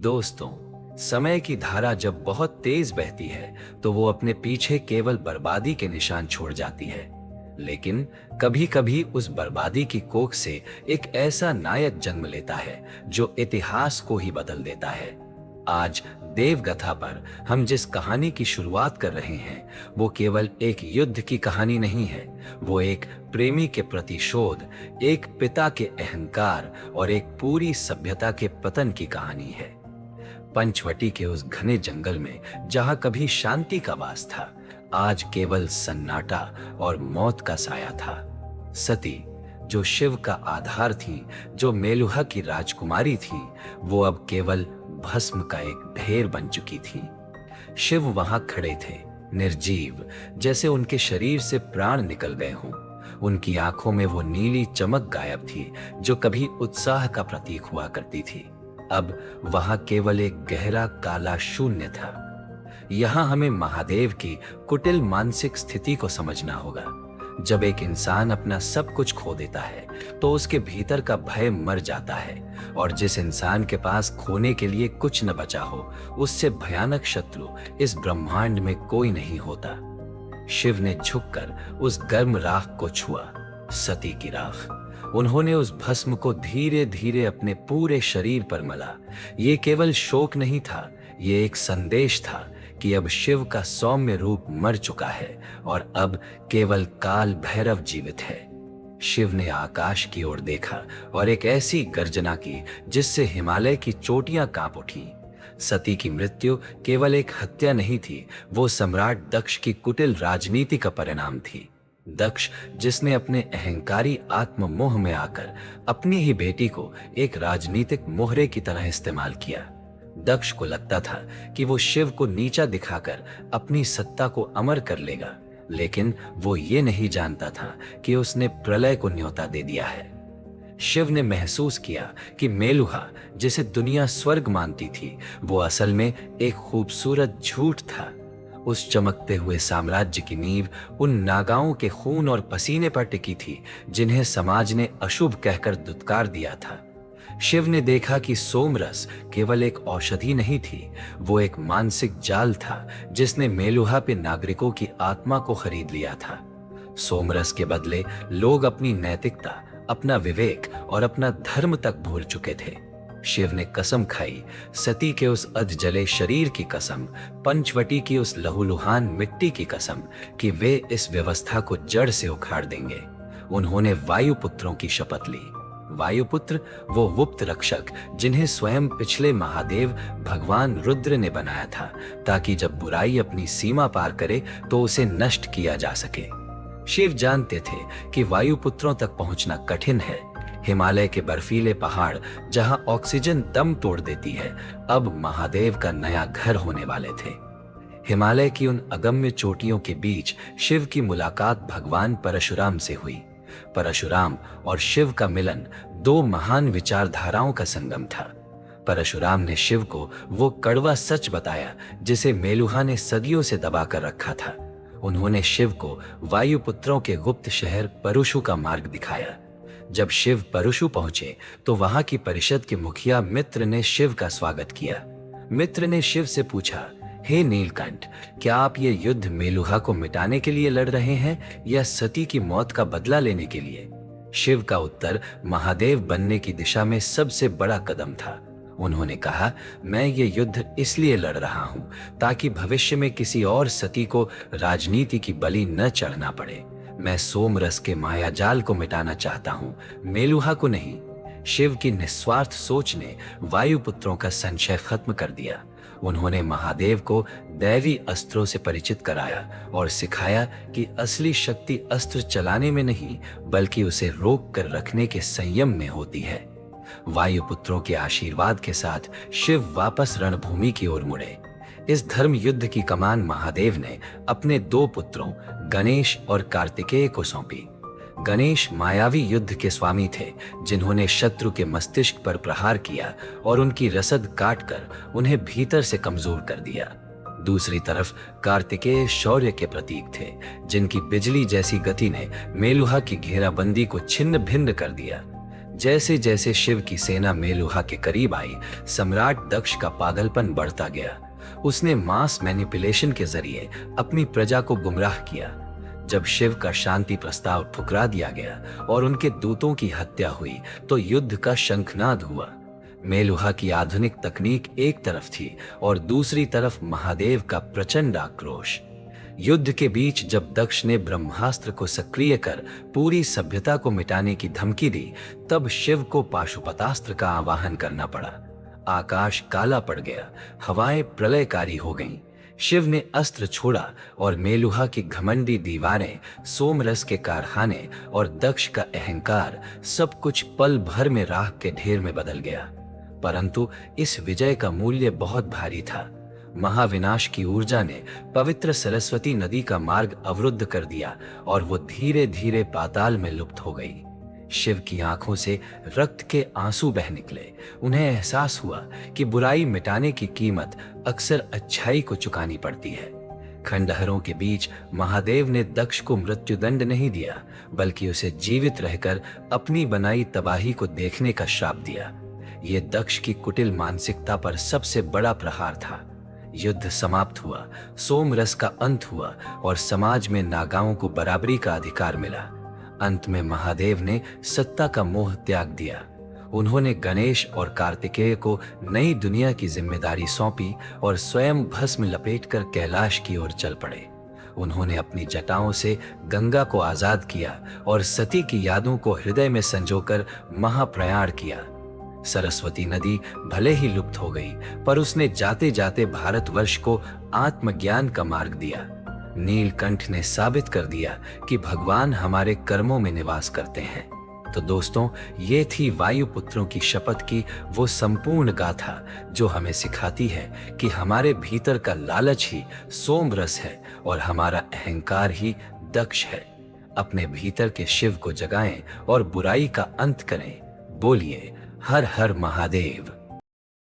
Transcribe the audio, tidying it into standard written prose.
दोस्तों, समय की धारा जब बहुत तेज बहती है तो वो अपने पीछे केवल बर्बादी के निशान छोड़ जाती है। लेकिन कभी-कभी उस बर्बादी की कोख से एक ऐसा नायक जन्म लेता है जो इतिहास को ही बदल देता है। आज देवगाथा पर हम जिस कहानी की शुरुआत कर रहे हैं वो केवल एक युद्ध की कहानी नहीं है। वो एक प्रेमी के प्रतिशोध, एक पिता के अहंकार और एक पूरी सभ्यता के पतन की कहानी है। पंचवटी के उस घने जंगल में जहां कभी शांति का वास था, आज केवल सन्नाटा और मौत का साया था। सती, जो शिव का आधार थी, जो मेलुहा की राजकुमारी थी, वो अब केवल भस्म का एक ढेर बन चुकी थी। शिव वहां खड़े थे, निर्जीव, जैसे उनके शरीर से प्राण निकल गए हों। उनकी आंखों में वो नीली चमक गायब थी जो कभी उत्साह का प्रतीक हुआ करती थी। अब वहां केवल एक गहरा काला शून्य था। यहां हमें महादेव की कुटिल मानसिक स्थिति को समझना होगा। जब एक इंसान अपना सब कुछ खो देता है तो उसके भीतर का भय मर जाता है, और जिस इंसान के पास खोने के लिए कुछ न बचा हो, उससे भयानक शत्रु इस ब्रह्मांड में कोई नहीं होता। शिव ने झुककर उस गर्म राख को छुआ, सती की राख। उन्होंने उस भस्म को धीरे धीरे अपने पूरे शरीर पर मला। ये केवल शोक नहीं था, ये एक संदेश था कि अब शिव का सौम्य रूप मर चुका है और अब केवल काल भैरव जीवित है। शिव ने आकाश की ओर देखा और एक ऐसी गर्जना की जिससे हिमालय की चोटियां कांप उठी। सती की मृत्यु केवल एक हत्या नहीं थी, वो सम्राट दक्ष की कुटिल राजनीति का परिणाम थी। दक्ष, जिसने अपने अहंकारी आत्ममोह में आकर अपनी ही बेटी को एक राजनीतिक मोहरे की तरह इस्तेमाल किया। दक्ष को लगता था कि वो शिव को नीचा दिखाकर अपनी सत्ता को अमर कर लेगा, लेकिन वो ये नहीं जानता था कि उसने प्रलय को न्योता दे दिया है। शिव ने महसूस किया कि मेलुहा, जिसे दुनिया स्वर्ग मानती थी, वो असल में एक खूबसूरत झूठ था। उस चमकते हुए साम्राज्य की नींव उन नागाओं के खून और पसीने पर टिकी थी जिन्हें समाज ने अशुभ कहकर दुत्कार दिया था। शिव ने देखा कि सोमरस केवल एक औषधि नहीं थी, वो एक मानसिक जाल था जिसने मेलुहा पे नागरिकों की आत्मा को खरीद लिया था। सोमरस के बदले लोग अपनी नैतिकता, अपना विवेक और अपना धर्म तक भूल चुके थे। शिव ने कसम खाई, सती के उस अधजले शरीर की कसम, पंचवटी की उस लहूलुहान मिट्टी की कसम, कि वे इस व्यवस्था को जड़ से उखाड़ देंगे। उन्होंने वायुपुत्रों की शपथ ली। वायुपुत्र, वो गुप्त रक्षक जिन्हें स्वयं पिछले महादेव भगवान रुद्र ने बनाया था, ताकि जब बुराई अपनी सीमा पार करे तो उसे नष्ट किया जा सके। शिव जानते थे कि वायुपुत्रों तक पहुंचना कठिन है। हिमालय के बर्फीले पहाड़, जहां ऑक्सीजन दम तोड़ देती है, अब महादेव का नया घर होने वाले थे। हिमालय की उन अगम्य चोटियों के बीच शिव की मुलाकात भगवान परशुराम से हुई। परशुराम और शिव का मिलन दो महान विचारधाराओं का संगम था। परशुराम ने शिव को वो कड़वा सच बताया जिसे मेलुहा ने सदियों से दबा कर रखा था। उन्होंने शिव को वायुपुत्रों के गुप्त शहर परुशु का मार्ग दिखाया। जब शिव परुशु पहुंचे तो वहां की परिषद के मुखिया मित्र ने शिव का स्वागत किया। मित्र ने शिव से पूछा, हे नीलकंठ, क्या आप ये युद्ध मेलुहा को मिटाने के लिए लड़ रहे हैं या सती की मौत का बदला लेने के लिए? शिव का उत्तर महादेव बनने की दिशा में सबसे बड़ा कदम था। उन्होंने कहा, मैं ये युद्ध इसलिए लड़ रहा हूं ताकि भविष्य में किसी और सती को राजनीति की बलि न चढ़ना पड़े। मैं सोमरस के मायाजाल को मिटाना चाहता हूं, मेलुहा को नहीं। शिव की निस्वार्थ सोच ने वायुपुत्रों का संशय खत्म कर दिया। उन्होंने महादेव को दैवी अस्त्रों से परिचित कराया और सिखाया कि असली शक्ति अस्त्र चलाने में नहीं, बल्कि उसे रोक कर रखने के संयम में होती है। वायुपुत्रों के आशीर्वाद के साथ शिव वापस रणभूमि की ओर मुड़े। इस धर्म युद्ध की कमान महादेव ने अपने दो पुत्रों गणेश और कार्तिकेय को सौंपी। गणेश मायावी युद्ध के स्वामी थे, जिन्होंने शत्रु के मस्तिष्क पर प्रहार किया और उनकी रसद काटकर उन्हें भीतर से कमजोर कर दिया। दूसरी तरफ कार्तिकेय शौर्य के प्रतीक थे, जिनकी बिजली जैसी गति ने मेलुहा की घेराबंदी को छिन्न भिन्न कर दिया। जैसे जैसे शिव की सेना मेलुहा के करीब आई, सम्राट दक्ष का पागलपन बढ़ता गया। उसने मास मैनिपुलेशन के जरिए अपनी प्रजा को गुमराह किया। जब शिव का शांति प्रस्ताव ठुकरा दिया गया और उनके दूतों की हत्या हुई तो युद्ध का शंखनाद हुआ। मेलुहा की आधुनिक तकनीक एक तरफ थी और दूसरी तरफ महादेव का प्रचंड आक्रोश। युद्ध के बीच जब दक्ष ने ब्रह्मास्त्र को सक्रिय कर पूरी सभ्यता को मिटाने की धमकी दी, तब शिव को पाशुपतास्त्र का आवाहन करना पड़ा। आकाश काला पड़ गया, हवाएं प्रलयकारी हो गईं। शिव ने अस्त्र छोड़ा और मेलुहा की घमंडी दीवारें, सोमरस के कारखाने और दक्ष का अहंकार सब कुछ पल भर में राख के ढेर में बदल गया। परंतु इस विजय का मूल्य बहुत भारी था। महाविनाश की ऊर्जा ने पवित्र सरस्वती नदी का मार्ग अवरुद्ध कर दिया और वो धीरे धीरे पाताल में लुप्त हो गई। शिव की आंखों से रक्त के आंसू बह निकले। उन्हें एहसास हुआ कि बुराई मिटाने की कीमत अक्सर अच्छाई को चुकानी पड़ती है। खंडहरों के बीच महादेव ने दक्ष को मृत्युदंड नहीं दिया, बल्कि उसे जीवित रहकर अपनी बनाई तबाही को देखने का श्राप दिया। ये दक्ष की कुटिल मानसिकता पर सबसे बड़ा प्रहार था। युद्ध समाप्त हुआ, सोमरस का अंत हुआ और समाज में नागाओं को बराबरी का अधिकार मिला। अंत में महादेव ने सत्ता का मोह त्याग दिया। उन्होंने गणेश और कार्तिकेय को नई दुनिया की जिम्मेदारी सौंपी और स्वयं भस्म लपेटकर कैलाश की ओर चल पड़े। उन्होंने अपनी जटाओं से गंगा को आजाद किया और सती की यादों को हृदय में संजोकर महाप्रयाण किया। सरस्वती नदी भले ही लुप्त हो गई, पर उसने जाते जाते भारतवर्ष को आत्मज्ञान का मार्ग दिया। नीलकंठ ने साबित कर दिया कि भगवान हमारे कर्मों में निवास करते हैं। तो दोस्तों, ये थी वायुपुत्रों की शपथ की वो संपूर्ण गाथा जो हमें सिखाती है कि हमारे भीतर का लालच ही सोमरस है और हमारा अहंकार ही दक्ष है। अपने भीतर के शिव को जगाएं और बुराई का अंत करें। बोलिए हर हर महादेव।